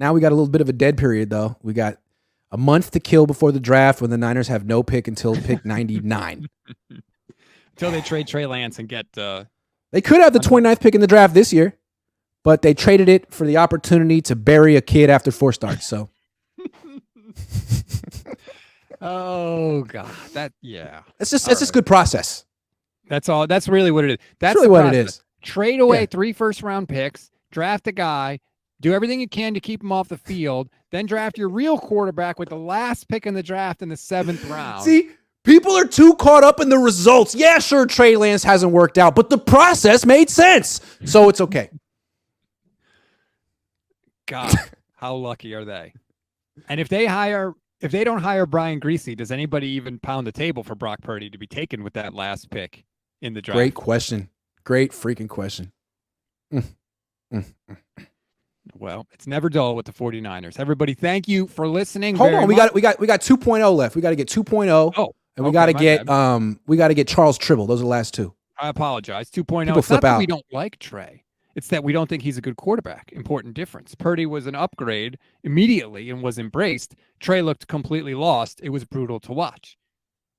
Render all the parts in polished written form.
Now we got a little bit of a dead period, though. We got a month to kill before the draft when the Niners have no pick until pick 99. Until they trade Trey Lance and get... They could have the 29th pick in the draft this year, but they traded it for the opportunity to bury a kid after 4 starts. So, oh God, it's just good process. That's all. That's really what it is. That's really what it is. Trade away 3 first-round picks, draft a guy, do everything you can to keep him off the field, then draft your real quarterback with the last pick in the draft in the 7th round. See, people are too caught up in the results. Yeah, sure, Trey Lance hasn't worked out, but the process made sense, so it's okay. God, how lucky are they? And if they don't hire Brian Griese, does anybody even pound the table for Brock Purdy to be taken with that last pick in the draft? Great question. Great freaking question. Well, it's never dull with the 49ers. Everybody, thank you for listening. Hold on, we got 2.0 left. We got to get 2.0. Oh, and we got to get Charles Tribble. Those are the last 2. I apologize. 2.0. People It's flip not that out. we don't like Trey. It's that we don't think he's a good quarterback. Important difference. Purdy was an upgrade immediately and was embraced. Trey looked completely lost. It was brutal to watch.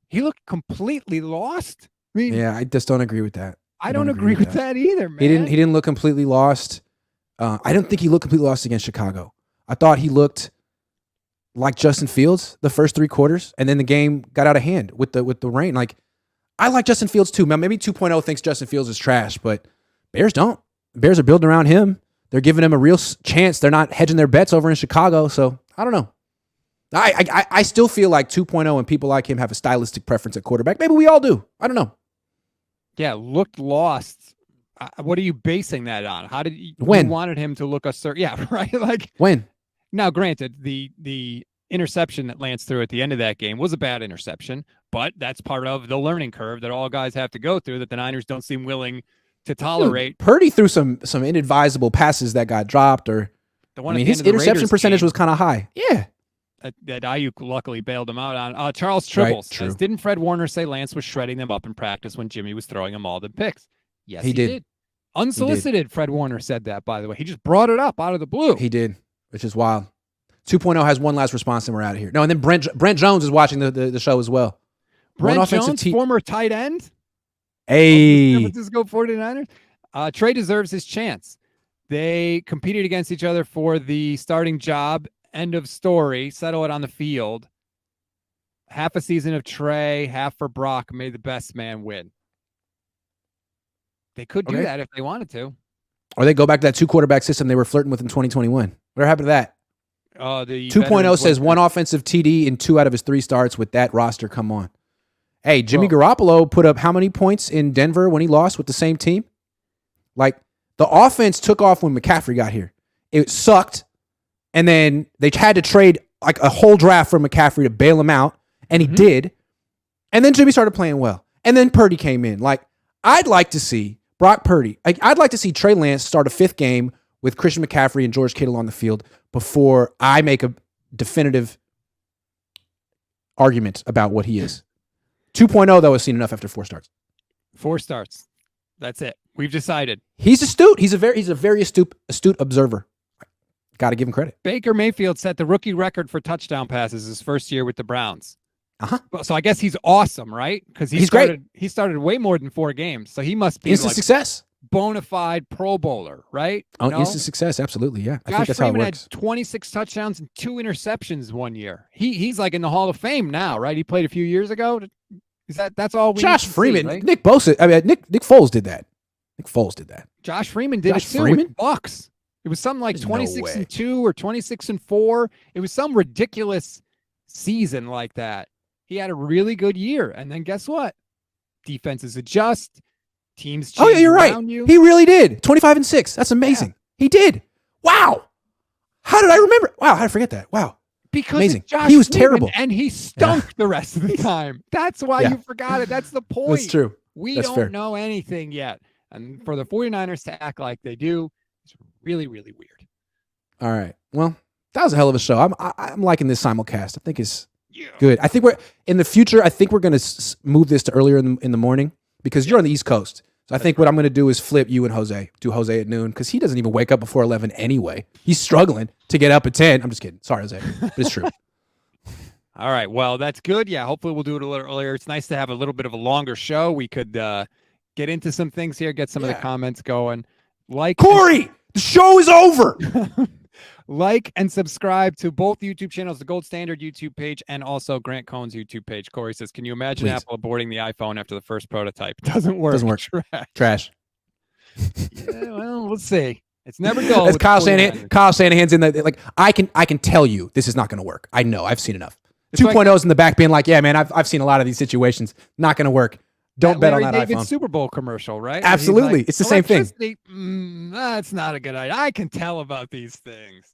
He looked completely lost. I mean, Yeah, I just don't agree with that. I don't agree with that either, man. He didn't look completely lost. I don't think he looked completely lost against Chicago. I thought he looked like Justin Fields the first 3 quarters, and then the game got out of hand with the rain. Like, I like Justin Fields too. Maybe 2.0 thinks Justin Fields is trash, but Bears don't. Bears are building around him. They're giving him a real chance. They're not hedging their bets over in Chicago. So I don't know. I still feel like 2.0 and people like him have a stylistic preference at quarterback. Maybe we all do. I don't know. Yeah, looked lost. What are you basing that on? How did you wanted him to look a certain? Yeah, right. Like when? Now, granted, the interception that Lance threw at the end of that game was a bad interception, but that's part of the learning curve that all guys have to go through that the Niners don't seem willing to tolerate. Purdy threw some inadvisable passes that got dropped, or his interception percentage was kind of high. Yeah. That Ayuk luckily bailed him out on. Charles Tribble says, didn't Fred Warner say Lance was shredding them up in practice when Jimmy was throwing them all the picks? Yes, he did. Unsolicited, Fred Warner said that, by the way. He just brought it up out of the blue. He did, which is wild. 2.0 has one last response, and we're out of here. No, and then Brent Jones is watching the show as well. Brent Jones, former tight end? Hey. San Francisco 49ers? Trey deserves his chance. They competed against each other for the starting job. End of story. Settle it on the field. Half a season of Trey, half for Brock. May the best man win. They could do that if they wanted to. Or they go back to that 2-quarterback system they were flirting with in 2021. What happened to that? The 2.0 says 1 offensive TD in 2 out of his 3 starts with that roster. Come on. Hey, Jimmy Garoppolo put up how many points in Denver when he lost with the same team? Like, the offense took off when McCaffrey got here. It sucked. And then they had to trade like a whole draft for McCaffrey to bail him out. And he did. And then Jimmy started playing well. And then Purdy came in. Like, I'd like to see Brock Purdy. I'd like to see Trey Lance start a 5th game with Christian McCaffrey and George Kittle on the field before I make a definitive argument about what he is. 2.0, though, has seen enough after 4 starts. 4 starts. That's it. We've decided. He's astute. He's a very astute observer. Got to give him credit. Baker Mayfield set the rookie record for touchdown passes his first year with the Browns. So I guess he's awesome, right? Because he's great. He started way more than 4 games, so he must be instant success, bona fide Pro Bowler, right? Instant success, absolutely. Yeah, I think that's Freeman how it works. had 26 touchdowns and 2 interceptions one year. He's like in the Hall of Fame now, right? He played a few years ago. That's all we Josh Freeman, see, right? Nick Bosa. I mean, Nick Foles did that. Josh Freeman did it too with Bucks. It was something like 26-2 or 26-4. It was some ridiculous season like that. He had a really good year, and then guess what? Defenses adjust. Teams change. Oh yeah, you're right. He really did. 25-6. That's amazing. Yeah. He did. Wow. How did I remember? Wow, how did I forget that? Wow. Because amazing. Josh He was Freeman, terrible, and he stunk the rest of the time. That's why you forgot it. That's the point. That's true. We don't know anything yet, and for the 49ers to act like they do, it's really, really weird. All right. Well, that was a hell of a show. I'm liking this simulcast. I think it's good. I think we're in the future. I think we're going to move this to earlier in the morning because you're on the East Coast. So I think what I'm going to do is flip you and Jose. Do Jose at noon because he doesn't even wake up before 11 anyway. He's struggling to get up at 10. I'm just kidding. Sorry, Jose, but it's true. All right. Well, that's good. Yeah. Hopefully we'll do it a little earlier. It's nice to have a little bit of a longer show. We could get into some things here, get some of the comments going. Like Corey, the show is over. Like and subscribe to both YouTube channels, the Gold Standard YouTube page and also Grant Cohn's YouTube page. Corey says, can you imagine Apple aborting the iPhone after the first prototype? It doesn't work. Doesn't work. Trash. Yeah, well, let's see. It's never dull. That's Kyle Shanahan. Kyle Shanahan's in the like. I can tell you this is not going to work. I know. I've seen enough. 2.0's in the back being like, yeah, man, I've seen a lot of these situations. Not going to work. Don't bet on that David iPhone. Super Bowl commercial, right? Absolutely. Like, it's the same thing. That's not a good idea. I can tell about these things.